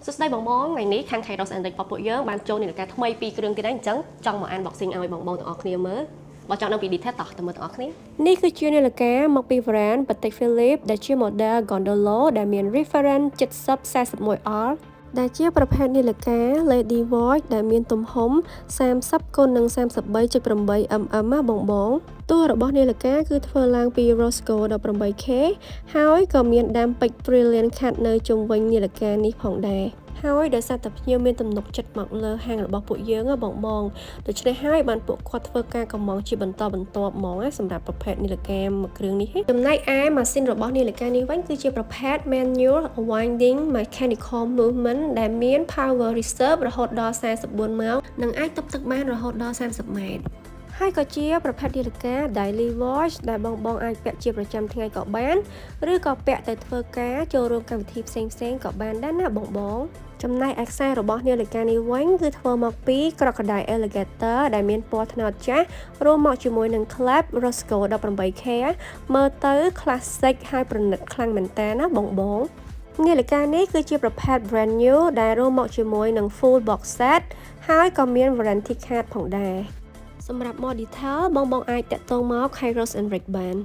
សួស្តីបងថ្ងៃនេះខាង Kairos and Rick របស់យើងបានចូលនាឡិកាថ្មីពីរគ្រឿងទៀតហើយអញ្ចឹងចង់មក unboxing ឲ្យបងទាំងអស់គ្នាមើលបើចង់ដឹងពី detail តោះទៅមើលទាំងអស់គ្នានេះគឺជានាឡិកាមកពី brand Patek Philippe ដែលជា model Gondolo ដែលមាន reference 7041R ដែលជាប្រភេទនាឡិកា Lady Watch ដែលមានទំហំ 30x33.8mm បងតួរបស់នាឡិកាគឺធ្វើឡើងពី Rose Gold 18K ហើយក៏មានដាំពេជ្រ Brilliant Cut នៅជុំវិញនាឡិកានេះផងដែរហើយដោយសារតែភ្ញៀវមានទំនុកចិត្តមកលើហាងរបស់ពួកយើងបងដូច្នេះហើយបានពួកគាត់ធ្វើការកម្មង់ជាបន្តបន្ទាប់ហ្មងសម្រាប់ប្រភេទនាឡិកាមួយគ្រឿងនេះចំណែកឯម៉ាស៊ីនរបស់នាឡិកានេះវិញគឺជាប្រភេទ Manual Winding Mechanical Movement ដែលមាន Power Reserve រហូតដល់44ម៉ោងនិងអាចទប់ទឹកបានរហូតដល់30ម៉ែត្រហើយក៏ជាប្រភេទនាឡិកា Daily Watch ដែលបងអាចពាក់ជាប្រចាំថ្ងៃក៏បានឬក៏ពាក់ទៅធ្វើការចូលរួមកម្មវិធីផ្សេងៗក៏បានដែរណាបងចំណែកឯខ្សែរបស់នាឡិកានេះវិញគឺធ្វើមកពី Crocodile Alligator ដែលមានពណ៌ត្នោតចាស់រួមមកជាមួយនឹង Clap Rose Gold 18K មើលទៅ classic ហើយប្រណិតខ្លាំងមែនតើណាបងនាឡិកានេះគឺជាប្រភេទ brand new ដែលរួមមកជាមួយនឹង full box set ហើយក៏មាន warranty card ផងដែរសម្រាប់ more detail បងអាចតាក់ទងមក Kairos and Rick បាន